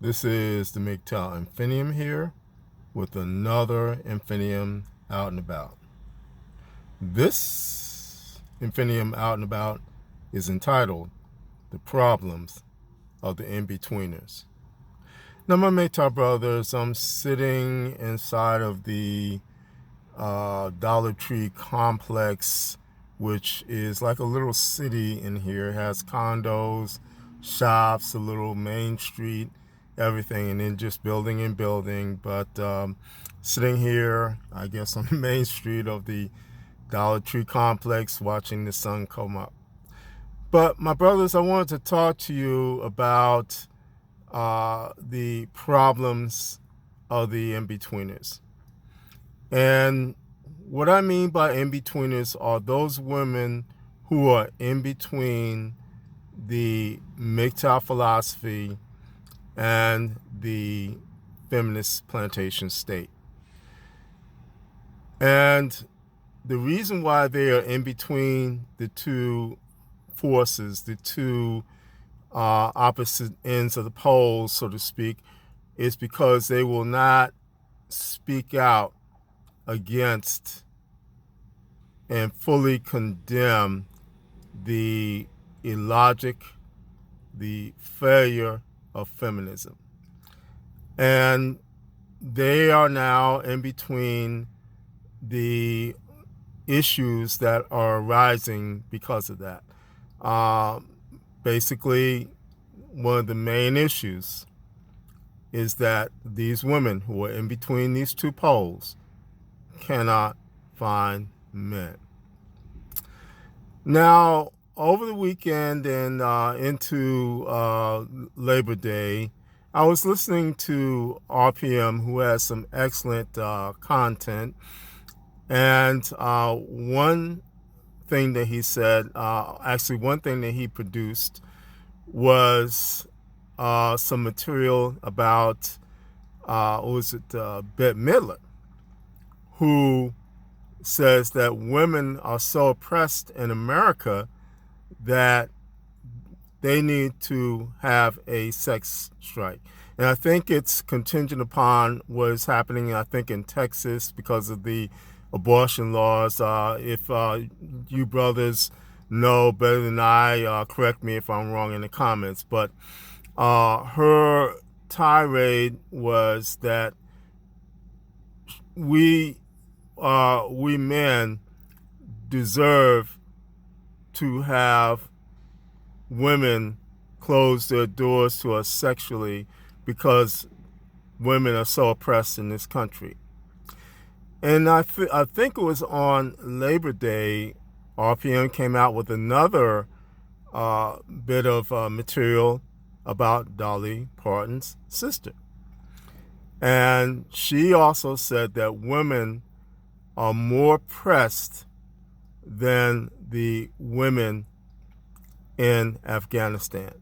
This is the MGTOW Infinium here with another Infinium out and about. This Infinium out and about is entitled The Problems of the Inbetweeners. Now, my MGTOW brothers, I'm sitting inside of the Dollar Tree complex, which is like a little city in here. It has condos, shops, a little main street, everything, and then just building and building. But sitting here, I guess, on the main street of the Dollar Tree complex, watching the sun come up. But my brothers, I wanted to talk to you about the problems of the in-betweeners. And what I mean by in-betweeners are those women who are in between the MGTOW philosophy and the feminist plantation state. And the reason why they are in between the two forces, the two opposite ends of the pole, so to speak, is because they will not speak out against and fully condemn the illogic, the failure of feminism. And they are now in between the issues that are arising because of that. Basically, one of the main issues is that these women who are in between these two poles cannot find men. Now, over the weekend and into Labor Day, I was listening to RPM, who has some excellent content. And one thing that he said, actually one thing that he produced was some material about, Bette Midler, who says that women are so oppressed in America that they need to have a sex strike. And I think it's contingent upon what is happening, I think, in Texas because of the abortion laws. If you brothers know better than I, correct me if I'm wrong in the comments. But her tirade was that we men deserve to have women close their doors to us sexually because women are so oppressed in this country. And I think it was on Labor Day, RPM came out with another bit of material about Dolly Parton's sister. And she also said that women are more oppressed than the women in Afghanistan.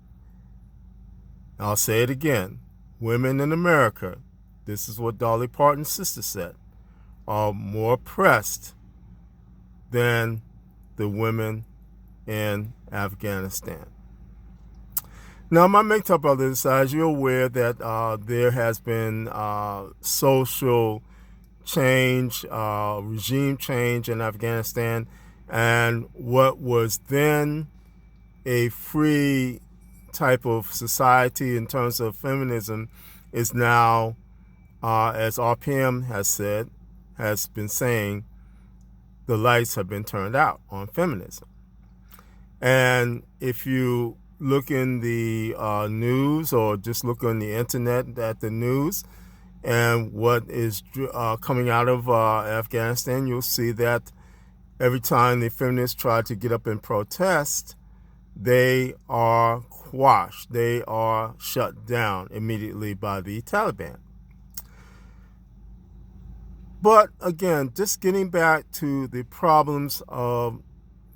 I'll say it again. Women in America, this is what Dolly Parton's sister said, are more oppressed than the women in Afghanistan. Now, my MGTOW brothers, as you're aware that there has been social change, regime change in Afghanistan, and what was then a free type of society in terms of feminism is now, as RPM has been saying, the lights have been turned out on feminism. And if you look in the news or just look on the internet at the news and what is coming out of Afghanistan, you'll see that every time the feminists try to get up and protest, they are quashed. They are shut down immediately by the Taliban. But again, just getting back to the problems of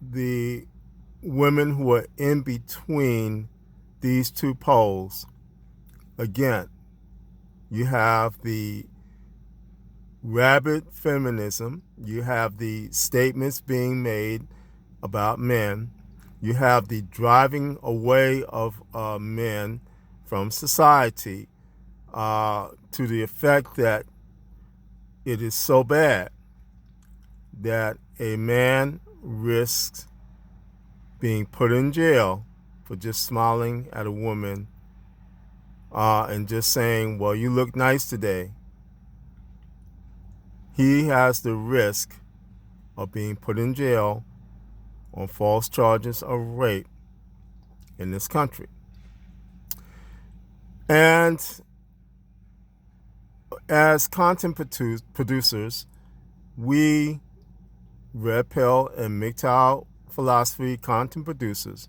the women who are in between these two poles, again, you have the rabid feminism, you have the statements being made about men, you have the driving away of men from society to the effect that it is so bad that a man risks being put in jail for just smiling at a woman and just saying, well, you look nice today. He has the risk of being put in jail on false charges of rape in this country. And as content producers, we, Red Pill and MGTOW philosophy content producers,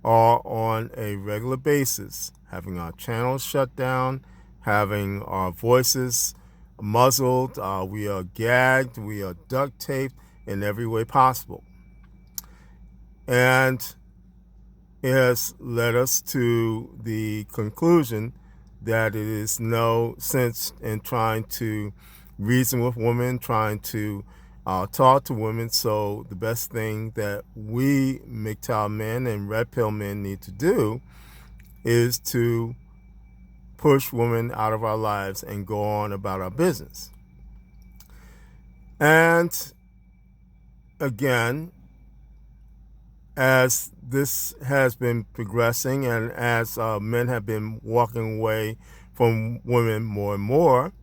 are on a regular basis having our channels shut down, having our voices muzzled, we are gagged, we are duct taped in every way possible. And it has led us to the conclusion that it is no sense in trying to reason with women, trying to talk to women. So the best thing that we MGTOW men and Red Pill men need to do is to push women out of our lives and go on about our business. And again, as this has been progressing and as men have been walking away from women more and more,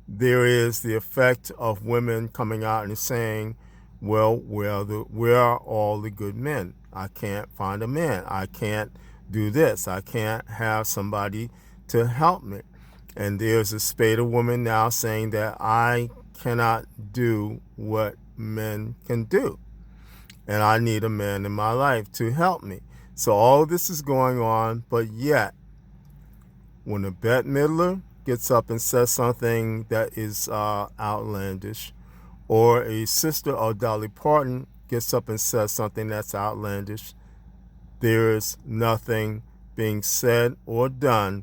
there is the effect of women coming out and saying, well, where are all the good men? I can't find a man. I can't do this. I can't have somebody to help me. And there's a spate of women now saying that I cannot do what men can do. And I need a man in my life to help me. So all of this is going on, but yet, when a Bette Midler gets up and says something that is outlandish, or a sister of Dolly Parton gets up and says something that's outlandish, there is nothing being said or done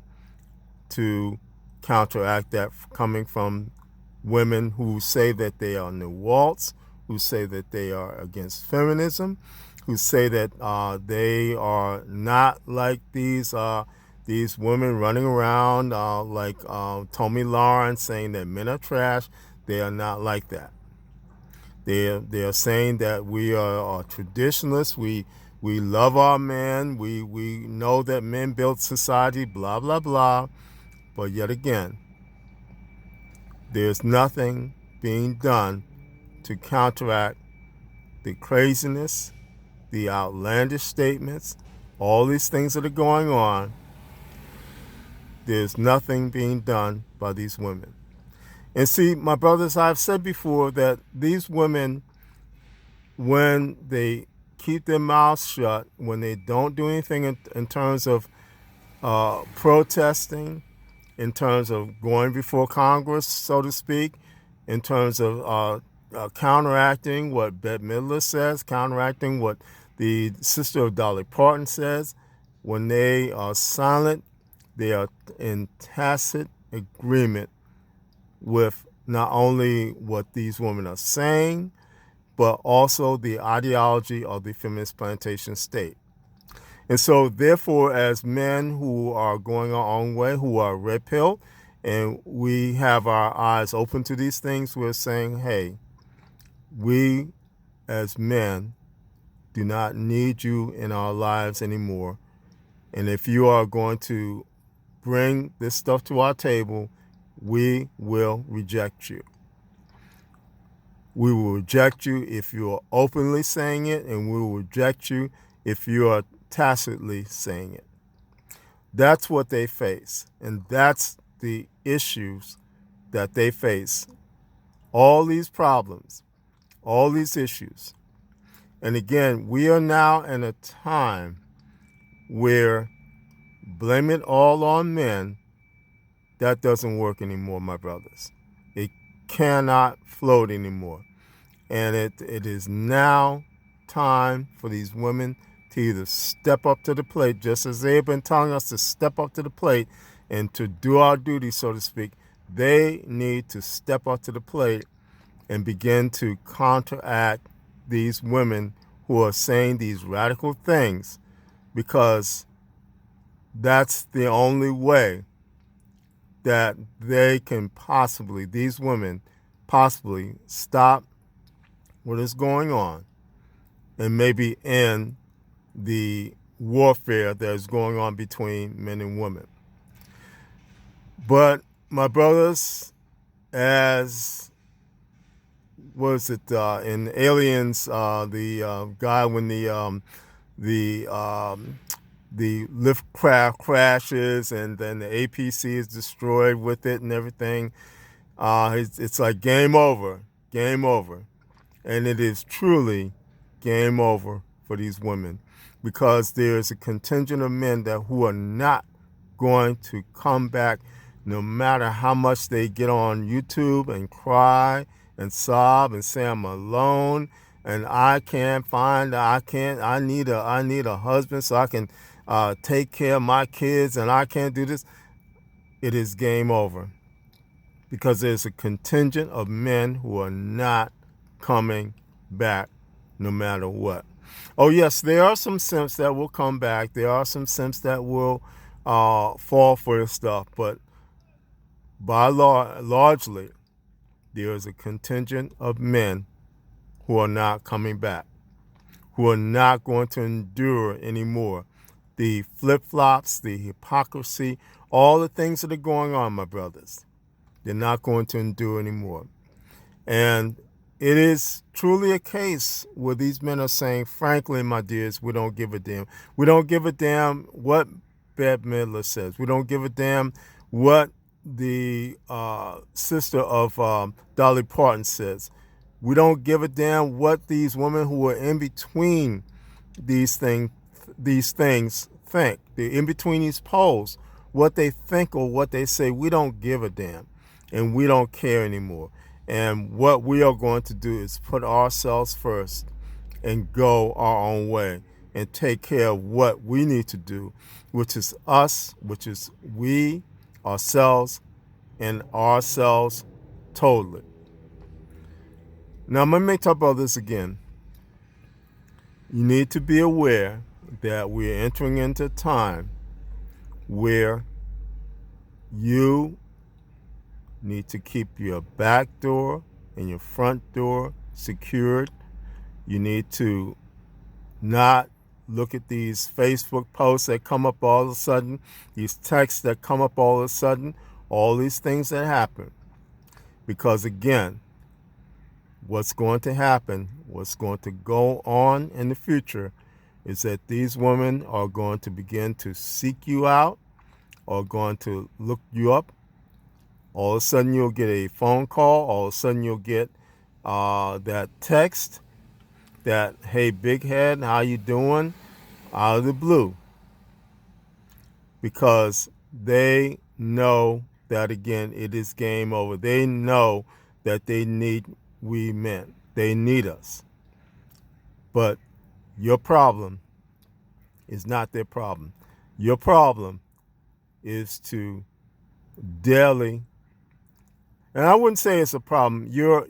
to counteract that coming from women who say that they are New Waltz, who say that they are against feminism, who say that they are not like these women running around like Tomi Lahren saying that men are trash. They are not like that. They are saying that we are traditionalists. We love our men. We know that men built society. Blah blah blah. But yet again, there's nothing being done to counteract the craziness, the outlandish statements, all these things that are going on. There's nothing being done by these women. And see, my brothers, I've said before that these women, when they keep their mouths shut, when they don't do anything in terms of protesting, in terms of going before Congress, so to speak, in terms of counteracting what Bette Midler says, counteracting what the sister of Dolly Parton says, when they are silent, they are in tacit agreement with not only what these women are saying, but also the ideology of the feminist plantation state. And so, therefore, as men who are going our own way, who are red pill, and we have our eyes open to these things, we're saying, hey, we as men do not need you in our lives anymore. And if you are going to bring this stuff to our table, we will reject you. We will reject you if you are openly saying it, and we will reject you if you are tacitly saying it. That's what they face, and that's the issues that they face. All these problems, all these issues. And again, we are now in a time where blame it all on men, that doesn't work anymore, my brothers. It cannot float anymore. And it is now time for these women to either step up to the plate, just as they have been telling us to step up to the plate and to do our duty, so to speak. They need to step up to the plate and begin to counteract these women who are saying these radical things, because that's the only way that they can possibly, these women, possibly stop what is going on and maybe end the warfare that is going on between men and women. But my brothers, as was it in Aliens, the guy when the lift craft crashes and then the APC is destroyed with it and everything. It's like game over, and it is truly game over for these women, because there's a contingent of men who are not going to come back, no matter how much they get on YouTube and cry and sob and say I'm alone and I need a husband so I can take care of my kids and I can't do this. It is game over, because there's a contingent of men who are not coming back no matter what. Oh yes, there are some simps that will come back. There are some simps that will fall for this stuff, but largely, there is a contingent of men who are not coming back, who are not going to endure anymore the flip-flops, the hypocrisy, all the things that are going on, my brothers. They're not going to endure anymore. And it is truly a case where these men are saying, frankly, my dears, we don't give a damn. We don't give a damn what Bette Midler says. We don't give a damn what the sister of Dolly Parton says. We don't give a damn what these women who are in between these things think. They're in between these poles. What they think or what they say, we don't give a damn, and we don't care anymore. And what we are going to do is put ourselves first and go our own way and take care of what we need to do, which is us, which is we, ourselves, and ourselves totally. Now, let me talk about this again. You need to be aware that we're entering into a time where you need to keep your back door and your front door secured. You need to not look at these Facebook posts that come up all of a sudden, these texts that come up all of a sudden, all these things that happen. Because again, what's going to happen, what's going to go on in the future is that these women are going to begin to seek you out, are going to look you up. All of a sudden you'll get a phone call. All of a sudden you'll get that text that, hey, big head, how you doing? Out of the blue. Because they know that, again, it is game over. They know that they need we men. They need us. But your problem is not their problem. Your problem is to daily, and I wouldn't say it's a problem, your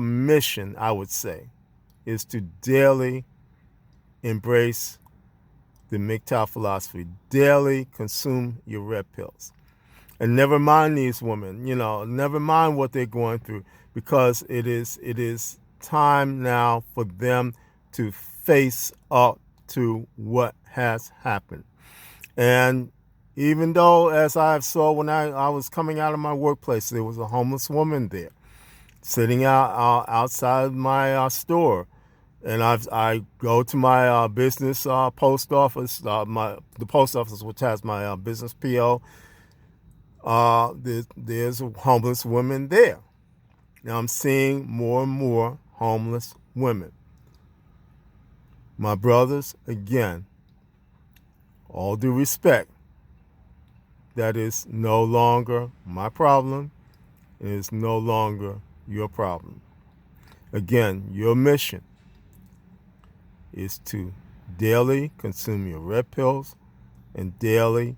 mission, I would say, is to daily embrace the MGTOW philosophy, daily consume your red pills. And never mind these women, never mind what they're going through, because it is time now for them to face up to what has happened. And even though, as I saw when I was coming out of my workplace, there was a homeless woman there sitting outside my store. And I go to my business post office, the post office which has my business PO. There's a homeless woman there. Now I'm seeing more and more homeless women. My brothers, again, all due respect, that is no longer my problem. It is no longer your problem. Again, your mission is to daily consume your red pills and daily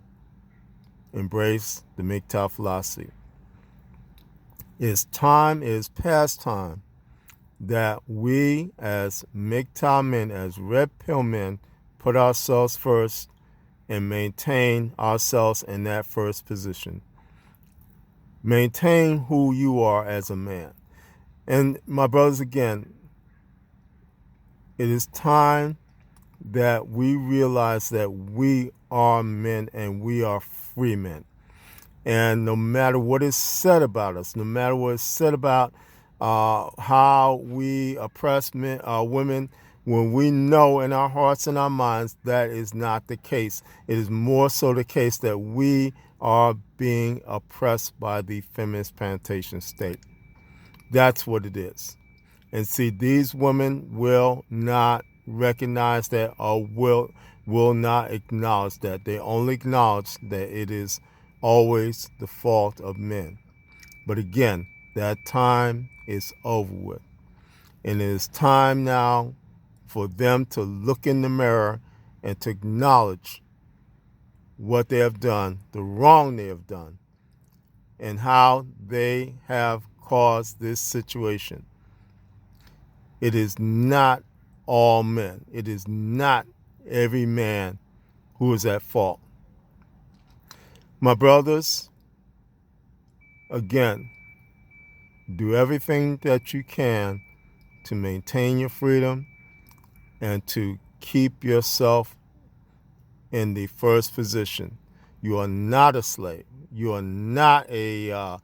embrace the MGTOW philosophy. It is past time that we as MGTOW men, as red pill men, put ourselves first and maintain ourselves in that first position. Maintain who you are as a man. And my brothers, again, it is time that we realize that we are men and we are free men. And no matter what is said about us, no matter what is said about how we oppress men, women, when we know in our hearts and our minds that is not the case. It is more so the case that we are being oppressed by the feminist plantation state. That's what it is. And see, these women will not recognize that or will not acknowledge that. They only acknowledge that it is always the fault of men. But again, that time is over with. And it is time now for them to look in the mirror and to acknowledge what they have done, the wrong they have done, and how they have caused this situation. It is not all men. It is not every man who is at fault. My brothers, again, do everything that you can to maintain your freedom and to keep yourself in the first position. You are not a slave. You are not a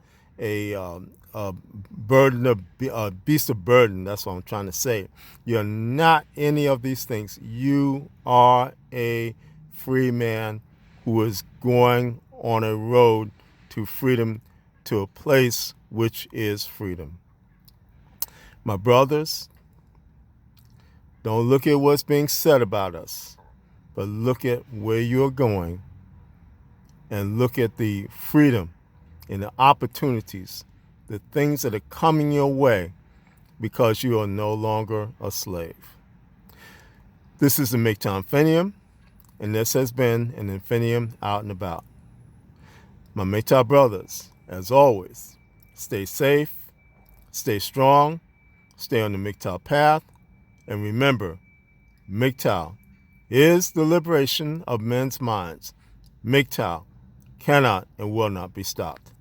burden, a beast of burden. That's what I'm trying to say. You're not any of these things. You are a free man who is going on a road to freedom, to a place which is freedom. My brothers, don't look at what's being said about us, but look at where you're going and look at the freedom and the opportunities, the things that are coming your way because you are no longer a slave. This is the MGTOW Infinium, and this has been an Infinium Out and About. My MGTOW brothers, as always, stay safe, stay strong, stay on the MGTOW path, and remember, MGTOW is the liberation of men's minds. MGTOW cannot and will not be stopped.